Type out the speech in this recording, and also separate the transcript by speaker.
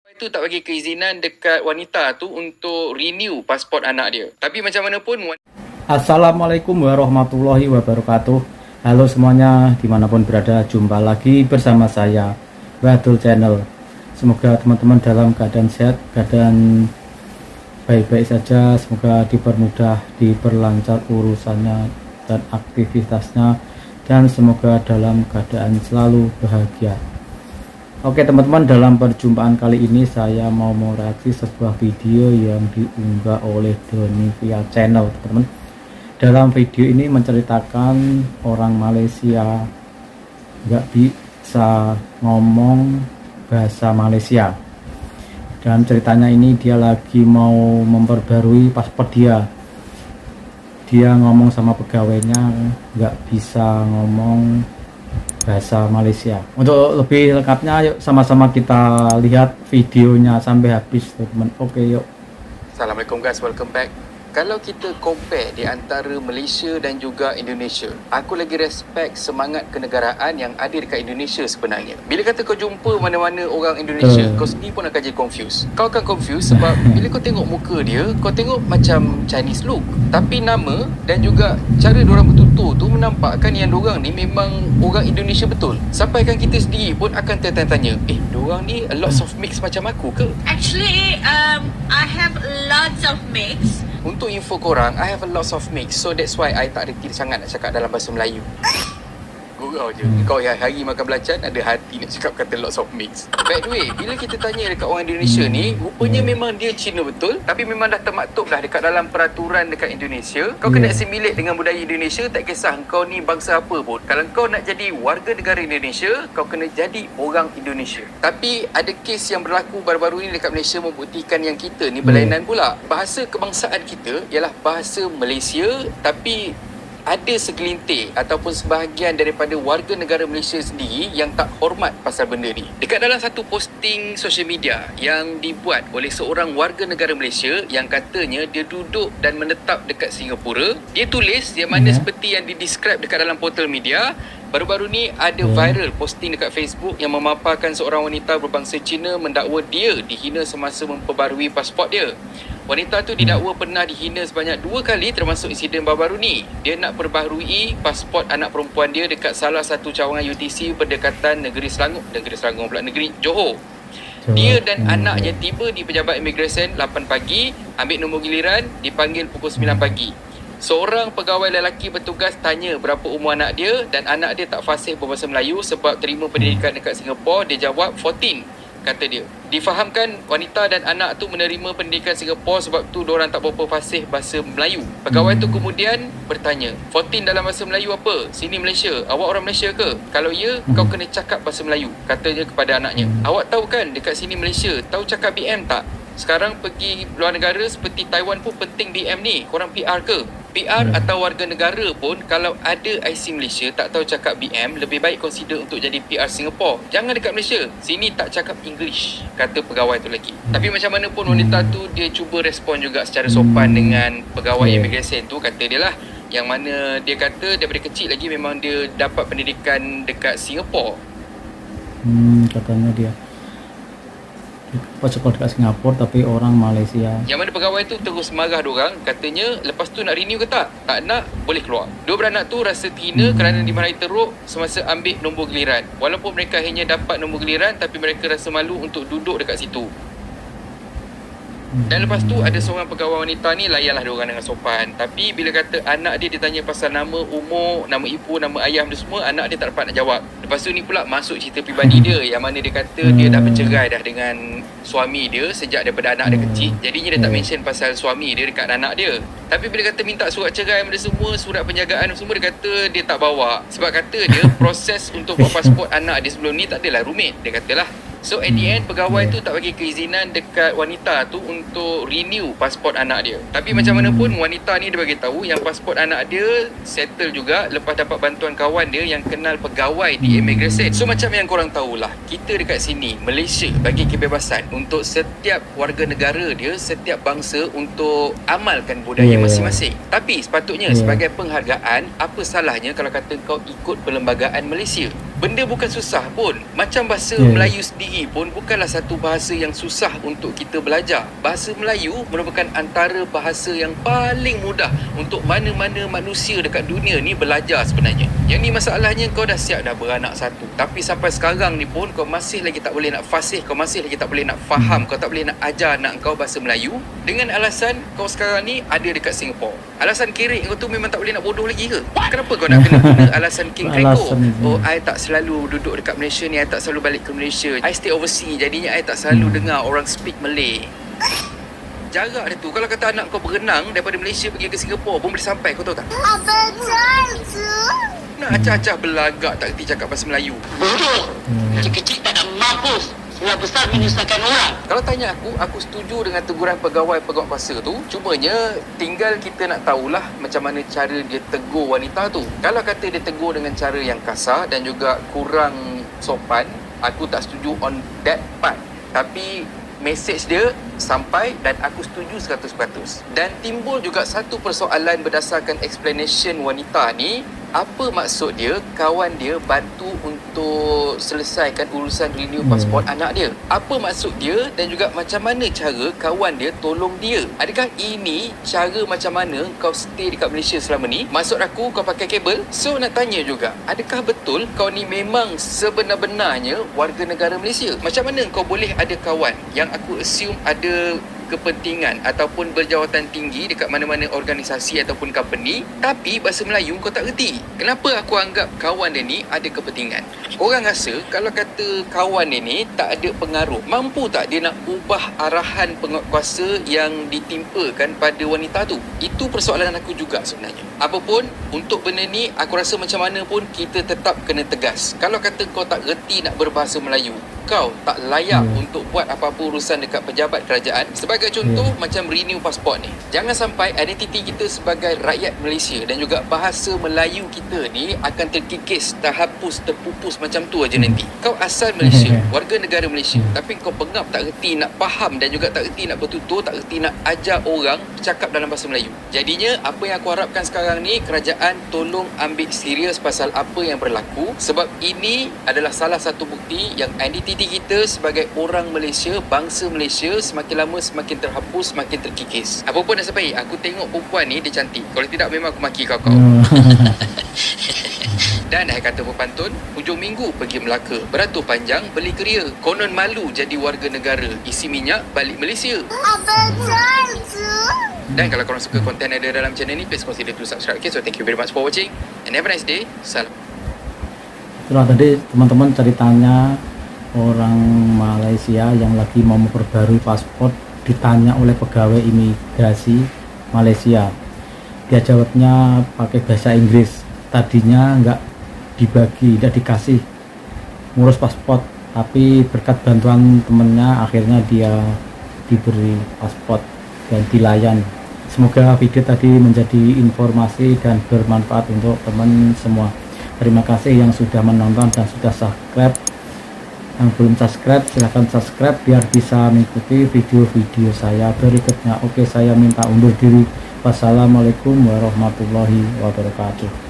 Speaker 1: Itu tak bagi keizinan dekat wanita tu untuk renew pasport anak dia. Tapi macam mana pun.
Speaker 2: Assalamualaikum warahmatullahi wabarakatuh. Halo semuanya, dimanapun berada, jumpa lagi bersama saya, Badul Channel. Semoga teman-teman dalam keadaan sehat, keadaan baik-baik saja. Semoga dipermudah, diperlancar urusannya dan aktivitasnya, dan semoga dalam keadaan selalu bahagia. Oke teman-teman, dalam perjumpaan kali ini saya mau mereaksi sebuah video yang diunggah oleh Donivia Channel, teman-teman. Dalam video ini menceritakan orang Malaysia nggak bisa ngomong bahasa Malaysia, dan ceritanya ini dia lagi mau memperbarui paspor dia ngomong sama pegawainya nggak bisa ngomong bahasa Malaysia. Untuk lebih lengkapnya yuk sama-sama kita lihat videonya sampai habis, teman-teman. Oke, yuk.
Speaker 1: Assalamualaikum guys, welcome back. Kalau kita compare di antara Malaysia dan juga Indonesia, aku lagi respect semangat kenegaraan yang ada dekat Indonesia sebenarnya. Bila kata kau jumpa mana-mana orang Indonesia, kau sendiri pun akan jadi confused. Kau akan confused sebab bila kau tengok muka dia, kau tengok macam Chinese look. Tapi nama dan juga cara diorang bertutur tu menampakkan yang diorang ni memang orang Indonesia betul. Sampaikan kita sendiri pun akan tertanya-tanya, diorang ni a lots of mix macam aku ke?
Speaker 3: Actually, I have lots of mix.
Speaker 1: Untuk info korang, I have a lots of mix. So that's why I tak reti sangat nak cakap dalam bahasa Melayu. Gurau je. Kau yang hari makan belacan ada hati nak cakap kata lots of mix. By the way, bila kita tanya dekat orang Indonesia ni, rupanya memang dia Cina betul, tapi memang dah termaktub dah dekat dalam peraturan dekat Indonesia. Kau kena assimilate dengan budaya Indonesia, tak kisah kau ni bangsa apa pun. Kalau kau nak jadi warga negara Indonesia, kau kena jadi orang Indonesia. Tapi ada kes yang berlaku baru-baru ni dekat Malaysia membuktikan yang kita ni berlainan pula. Bahasa kebangsaan kita ialah bahasa Malaysia, tapi ada segelintir ataupun sebahagian daripada warga negara Malaysia sendiri yang tak hormat pasal benda ni. Dekat dalam satu posting social media yang dibuat oleh seorang warga negara Malaysia yang katanya dia duduk dan menetap dekat Singapura, dia tulis yang mana seperti yang didescribe dekat dalam portal media. Baru-baru ni ada viral posting dekat Facebook yang memaparkan seorang wanita berbangsa Cina mendakwa dia dihina semasa memperbarui pasport dia. Wanita tu didakwa pernah dihina sebanyak 2 kali termasuk insiden baru-baru ni. Dia nak perbaharui pasport anak perempuan dia dekat salah satu cawangan UTC berdekatan negeri Johor. Dia dan anaknya tiba di pejabat imigresen 8 pagi, ambil nombor giliran, dipanggil pukul 9 pagi. Seorang pegawai lelaki bertugas tanya berapa umur anak dia, dan anak dia tak fasih berbahasa Melayu sebab terima pendidikan dekat Singapura. Dia jawab 14, kata dia. Difahamkan wanita dan anak tu menerima pendidikan Singapura sebab tu diorang tak berapa fasih bahasa Melayu. Pegawai tu kemudian bertanya, 14 dalam bahasa Melayu apa? Sini Malaysia, awak orang Malaysia ke? Kalau ya, kau kena cakap bahasa Melayu, katanya kepada anaknya. Awak tahu kan dekat sini Malaysia, tahu cakap BM tak? Sekarang pergi luar negara seperti Taiwan pun penting BM ni. Korang PR ke? PR atau warga negara pun kalau ada IC Malaysia tak tahu cakap BM, lebih baik consider untuk jadi PR Singapura. Jangan dekat Malaysia, sini tak cakap English, kata pegawai tu lagi. Tapi macam mana pun wanita tu dia cuba respon juga secara sopan dengan pegawai imigresen tu. Kata dia lah, yang mana dia kata daripada kecil lagi memang dia dapat pendidikan dekat Singapura.
Speaker 2: Katanya dia sekolah dekat Singapura tapi orang Malaysia.
Speaker 1: Yang mana pegawai tu terus marah diorang, katanya lepas tu nak renew ke tak? Tak nak, boleh keluar. Dua beranak tu rasa terhina kerana dimarahi teruk semasa ambil nombor giliran. Walaupun mereka hanya dapat nombor giliran, tapi mereka rasa malu untuk duduk dekat situ. Dan lepas tu ada seorang pegawai wanita ni layanlah diorang dengan sopan. Tapi bila kata anak dia ditanya pasal nama, umur, nama ibu, nama ayah dia semua, anak dia tak dapat nak jawab. Lepas tu ni pula masuk cerita peribadi dia, yang mana dia kata dia dah bercerai dah dengan suami dia sejak daripada anak dia kecil. Jadinya dia tak mention pasal suami dia dekat anak dia. Tapi bila kata minta surat cerai benda semua, surat penjagaan semua, dia kata dia tak bawa. Sebab kata dia proses untuk buat pasport anak dia sebelum ni tak adalah rumit, dia katalah. So at the end, pegawai tu tak bagi keizinan dekat wanita tu untuk renew pasport anak dia. Tapi macam mana pun, wanita ni dia bagi tahu yang pasport anak dia settle juga lepas dapat bantuan kawan dia yang kenal pegawai di imigresen. So macam yang korang tahulah, kita dekat sini Malaysia bagi kebebasan untuk setiap warga negara dia, setiap bangsa untuk amalkan budaya masing-masing. Tapi sepatutnya sebagai penghargaan, apa salahnya kalau kata kau ikut perlembagaan Malaysia? Benda bukan susah pun. Macam bahasa
Speaker 2: Ya.
Speaker 1: Melayu sendiri pun bukanlah satu bahasa yang susah untuk kita belajar. Bahasa Melayu merupakan antara bahasa yang paling mudah untuk mana-mana manusia dekat dunia ni belajar sebenarnya. Yang ni masalahnya, kau dah siap dah beranak satu, tapi sampai sekarang ni pun kau masih lagi tak boleh nak fasih, kau masih lagi tak boleh nak faham, kau tak boleh nak ajar anak kau bahasa Melayu dengan alasan kau sekarang ni ada dekat Singapore. Alasan kerek kau tu memang tak boleh nak bodoh lagi ke? Kenapa kau nak kena guna alasan king kreko?
Speaker 2: Alasan itu.
Speaker 1: Oh, I tak selalu duduk dekat Malaysia ni, I tak selalu balik ke Malaysia, I stay overseas, jadinya I tak selalu dengar orang speak Malay. Jarak dia tu, kalau kata anak kau berenang daripada Malaysia pergi ke Singapura pun boleh sampai, kau tahu tak? Nak acah-acah belagak tak kerti cakap bahasa Melayu.
Speaker 4: Bodoh. Kecil-kecil tak nak mampus. Sudah besar menyusahkan orang.
Speaker 1: Kalau tanya aku setuju dengan teguran pegawai penguatkuasa tu. Cumanya tinggal kita nak tahulah macam mana cara dia tegur wanita tu. Kalau kata dia tegur dengan cara yang kasar dan juga kurang sopan, aku tak setuju on that part. Tapi mesej dia sampai dan aku setuju 100%. Dan timbul juga satu persoalan berdasarkan explanation wanita ni. Apa maksud dia kawan dia bantu untuk selesaikan urusan renew pasport anak dia? Apa maksud dia dan juga macam mana cara kawan dia tolong dia? Adakah ini cara macam mana kau stay dekat Malaysia selama ni? Maksud aku kau pakai kabel? So nak tanya juga, adakah betul kau ni memang sebenar-benarnya warga negara Malaysia? Macam mana kau boleh ada kawan yang aku assume ada kepentingan ataupun berjawatan tinggi dekat mana-mana organisasi ataupun company, tapi bahasa Melayu kau tak reti? Kenapa aku anggap kawan dia ni ada kepentingan? Korang rasa kalau kata kawan dia ni tak ada pengaruh, mampu tak dia nak ubah arahan penguatkuasa yang ditimpakan pada wanita tu? Itu persoalan aku juga sebenarnya. Apapun, untuk benda ni aku rasa macam mana pun kita tetap kena tegas. Kalau kata kau tak reti nak berbahasa Melayu, kau tak layak untuk buat apa-apa urusan dekat pejabat kerajaan. Sebagai contoh, macam renew pasport ni, jangan sampai identiti kita sebagai rakyat Malaysia dan juga bahasa Melayu kita ni akan terkikis, terhapus, terpupus macam tu aja nanti. Kau asal Malaysia, warga negara Malaysia, tapi kau pengap tak reti nak faham dan juga tak reti nak bertutur, tak reti nak ajar orang bercakap dalam bahasa Melayu. Jadinya apa yang aku harapkan sekarang ni, kerajaan tolong ambil serius pasal apa yang berlaku, sebab ini adalah salah satu bukti yang identiti kita sebagai orang Malaysia, bangsa Malaysia semakin lama semakin terhapus, semakin terkikis. Apa pun nasib baik, aku tengok perempuan ni dia cantik. Kalau tidak memang aku maki kau. Dan kata pepantun, hujung minggu pergi Melaka, beratur panjang beli keria, konon malu jadi warga negara, isi minyak balik Malaysia. Dan kalau korang suka konten ada dalam channel ni, please consider to subscribe. Okay, so thank you very much for watching and have a nice day. Salam.
Speaker 2: Itulah tadi teman-teman ceritanya orang Malaysia yang lagi mau memperbarui paspor ditanya oleh pegawai imigrasi Malaysia. Dia jawabnya pakai bahasa Inggris. Tadinya nggak dibagi, tidak dikasih ngurus paspor, tapi berkat bantuan temennya akhirnya dia diberi paspor dan dilayan. Semoga video tadi menjadi informasi dan bermanfaat untuk teman semua. Terima kasih yang sudah menonton dan sudah subscribe. Yang belum subscribe silahkan subscribe biar bisa mengikuti video-video saya berikutnya. Oke, saya minta undur diri. Wassalamualaikum warahmatullahi wabarakatuh.